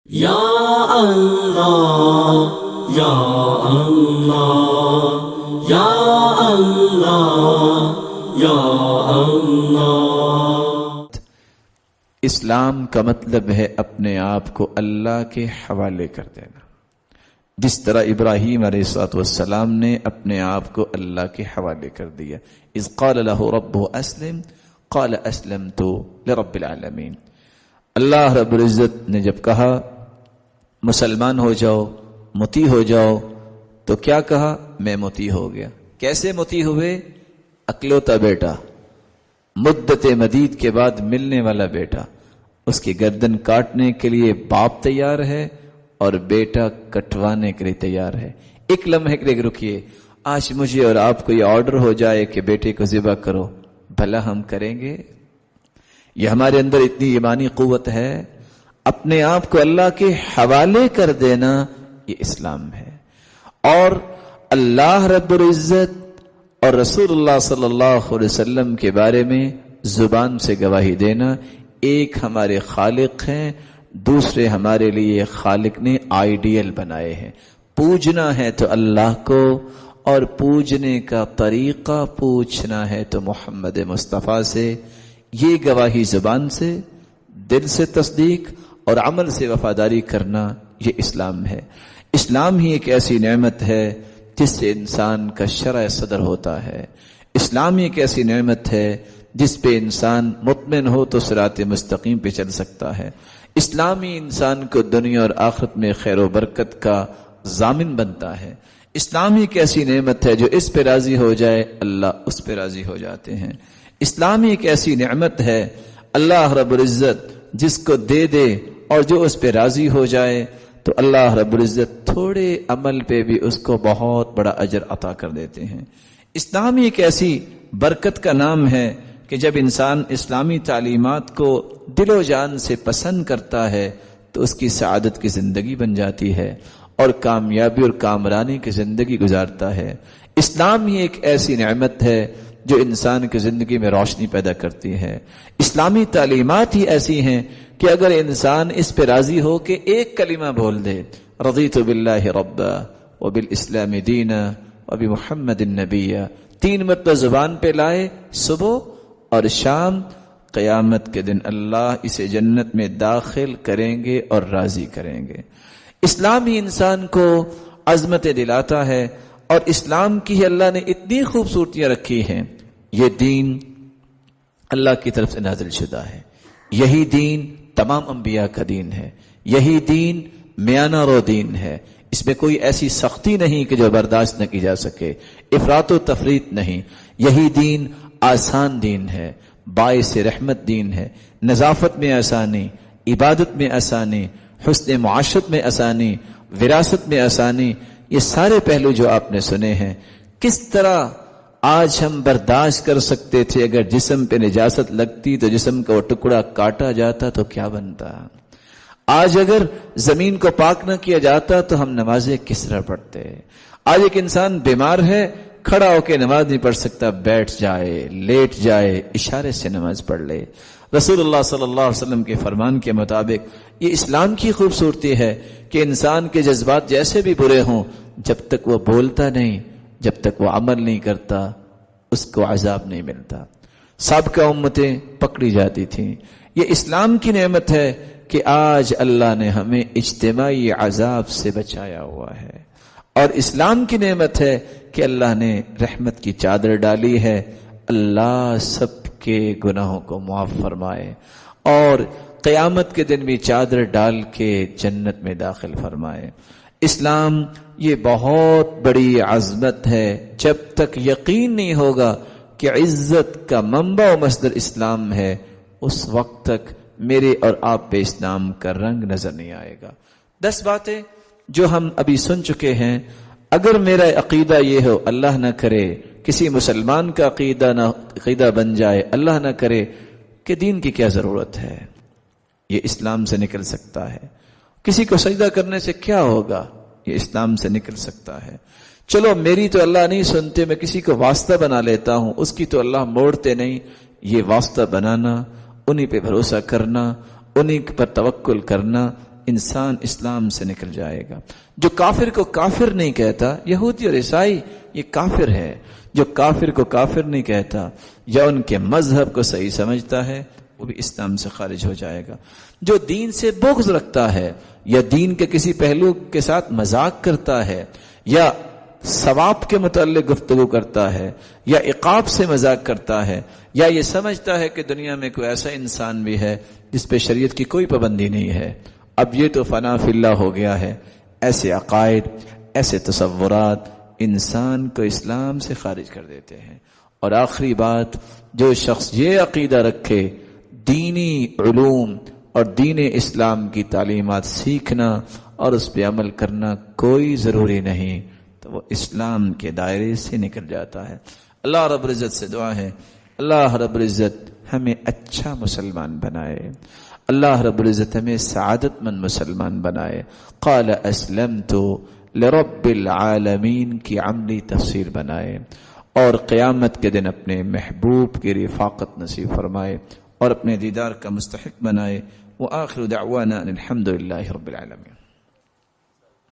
یا اللہ یا اللہ یا اللہ یا اللہ۔ اسلام کا مطلب ہے اپنے آپ کو اللہ کے حوالے کر دینا، جس طرح ابراہیم علیہ السلام نے اپنے آپ کو اللہ کے حوالے کر دیا۔ اذ قال له ربه اسلم قال اسلمت لرب العالمین۔ اللہ رب العزت نے جب کہا مسلمان ہو جاؤ، مطیع ہو جاؤ، تو کیا کہا؟ میں مطیع ہو گیا۔ کیسے مطیع ہوئے؟ اکلوتا بیٹا، مدت مدید کے بعد ملنے والا بیٹا، اس کی گردن کاٹنے کے لیے باپ تیار ہے اور بیٹا کٹوانے کے لیے تیار ہے۔ ایک لمحے کے لیے رکیے، آج مجھے اور آپ کو یہ آرڈر ہو جائے کہ بیٹے کو ذبح کرو، بھلا ہم کریں گے؟ یہ ہمارے اندر اتنی ایمانی قوت ہے۔ اپنے آپ کو اللہ کے حوالے کر دینا، یہ اسلام ہے۔ اور اللہ رب العزت اور رسول اللہ صلی اللہ علیہ وسلم کے بارے میں زبان سے گواہی دینا، ایک ہمارے خالق ہیں، دوسرے ہمارے لیے خالق نے آئیڈیل بنائے ہیں۔ پوجنا ہے تو اللہ کو، اور پوجنے کا طریقہ پوچھنا ہے تو محمد مصطفیٰ سے۔ یہ گواہی زبان سے، دل سے تصدیق اور عمل سے وفاداری کرنا، یہ اسلام ہے۔ اسلام ہی ایک ایسی نعمت ہے جس سے انسان کا شرع صدر ہوتا ہے۔ اسلام ہی ایک ایسی نعمت ہے جس پہ انسان مطمئن ہو تو صراط مستقیم پہ چل سکتا ہے۔ اسلام ہی انسان کو دنیا اور آخرت میں خیر و برکت کا ضامن بنتا ہے۔ اسلام ہی ایک ایسی نعمت ہے جو اس پہ راضی ہو جائے اللہ اس پہ راضی ہو جاتے ہیں۔ اسلام ہی ایک ایسی نعمت ہے اللہ رب العزت جس کو دے دے اور جو اس پہ راضی ہو جائے تو اللہ رب العزت تھوڑے عمل پہ بھی اس کو بہت بڑا اجر عطا کر دیتے ہیں۔ اسلام ہی ایک ایسی برکت کا نام ہے کہ جب انسان اسلامی تعلیمات کو دل و جان سے پسند کرتا ہے تو اس کی سعادت کی زندگی بن جاتی ہے اور کامیابی اور کامرانی کی زندگی گزارتا ہے۔ اسلام ہی ایک ایسی نعمت ہے جو انسان کی زندگی میں روشنی پیدا کرتی ہے۔ اسلامی تعلیمات ہی ایسی ہیں کہ اگر انسان اس پہ راضی ہو کہ ایک کلمہ بول دے، رضیت باللہ ربا وبالاسلام دینا وبمحمد النبی، 3 مرتبہ زبان پہ لائے صبح اور شام، قیامت کے دن اللہ اسے جنت میں داخل کریں گے اور راضی کریں گے۔ اسلام ہی انسان کو عظمت دلاتا ہے، اور اسلام کی ہی اللہ نے اتنی خوبصورتیاں رکھی ہیں۔ یہ دین اللہ کی طرف سے نازل شدہ ہے، یہی دین تمام انبیاء کا دین ہے، یہی دین میانہ رو دین ہے۔ اس میں کوئی ایسی سختی نہیں کہ جو برداشت نہ کی جا سکے، افراط و تفریط نہیں۔ یہی دین آسان دین ہے، باعث رحمت دین ہے۔ نظافت میں آسانی، عبادت میں آسانی، حسن معاشرت میں آسانی، وراثت میں آسانی، یہ سارے پہلو جو آپ نے سنے ہیں۔ کس طرح آج ہم برداشت کر سکتے تھے اگر جسم پہ نجاست لگتی تو جسم کا وہ ٹکڑا کاٹا جاتا تو کیا بنتا؟ آج اگر زمین کو پاک نہ کیا جاتا تو ہم نمازیں کس طرح پڑھتے؟ آج ایک انسان بیمار ہے، کھڑا ہو کے نماز نہیں پڑھ سکتا، بیٹھ جائے، لیٹ جائے، اشارے سے نماز پڑھ لے۔ رسول اللہ صلی اللہ علیہ وسلم کے فرمان کے مطابق یہ اسلام کی خوبصورتی ہے کہ انسان کے جذبات جیسے بھی برے ہوں، جب تک وہ بولتا نہیں، جب تک وہ عمل نہیں کرتا، اس کو عذاب نہیں ملتا۔ سابقہ امتیں پکڑی جاتی تھیں۔ یہ اسلام کی نعمت ہے کہ آج اللہ نے ہمیں اجتماعی عذاب سے بچایا ہوا ہے، اور اسلام کی نعمت ہے کہ اللہ نے رحمت کی چادر ڈالی ہے۔ اللہ سب کے گناہوں کو معاف فرمائے اور قیامت کے دن بھی چادر ڈال کے جنت میں داخل فرمائے۔ اسلام یہ بہت بڑی عظمت ہے۔ جب تک یقین نہیں ہوگا کہ عزت کا منبع و مصدر اسلام ہے، اس وقت تک میرے اور آپ پہ اسلام کا رنگ نظر نہیں آئے گا۔ 10 باتیں جو ہم ابھی سن چکے ہیں، اگر میرا عقیدہ یہ ہو، اللہ نہ کرے کسی مسلمان کا عقیدہ بن جائے، اللہ نہ کرے، کہ دین کی کیا ضرورت ہے؟ یہ اسلام سے نکل سکتا ہے۔ کسی کو سجدہ کرنے سے کیا ہوگا؟ یہ اسلام سے نکل سکتا ہے۔ چلو میری تو اللہ نہیں سنتے، میں کسی کو واسطہ بنا لیتا ہوں، اس کی تو اللہ موڑتے نہیں۔ یہ واسطہ بنانا، انہی پہ بھروسہ کرنا، انہی پر توکل کرنا، انسان اسلام سے نکل جائے گا۔ جو کافر کو کافر نہیں کہتا، یہودی اور عیسائی، یہ کافر ہے۔ جو کافر کو کافر نہیں کہتا یا ان کے مذہب کو صحیح سمجھتا ہے، وہ بھی اسلام سے خارج ہو جائے گا۔ جو دین سے بغض رکھتا ہے یا دین کے کسی پہلو کے ساتھ مذاق کرتا ہے یا ثواب کے متعلق گفتگو کرتا ہے یا عقاب سے مذاق کرتا ہے یا یہ سمجھتا ہے کہ دنیا میں کوئی ایسا انسان بھی ہے جس پہ شریعت کی کوئی پابندی نہیں ہے، اب یہ تو فنا فی اللہ ہو گیا ہے، ایسے عقائد، ایسے تصورات انسان کو اسلام سے خارج کر دیتے ہیں۔ اور آخری بات، جو شخص یہ عقیدہ رکھے دینی علوم اور دین اسلام کی تعلیمات سیکھنا اور اس پہ عمل کرنا کوئی ضروری نہیں، تو وہ اسلام کے دائرے سے نکل جاتا ہے۔ اللہ رب العزت سے دعا ہے، اللہ رب العزت ہمیں اچھا مسلمان بنائے، اللہ رب العزت ہمیں سعادت مند مسلمان بنائے۔ قال اسلمت لرب العالمین کی عملی تفسیر بنائے، اور قیامت کے دن اپنے محبوب کی رفاقت نصیب فرمائے اور اپنے دیدار کا مستحق بنائے۔ وآخر دعوانا الحمد للہ رب العالمین۔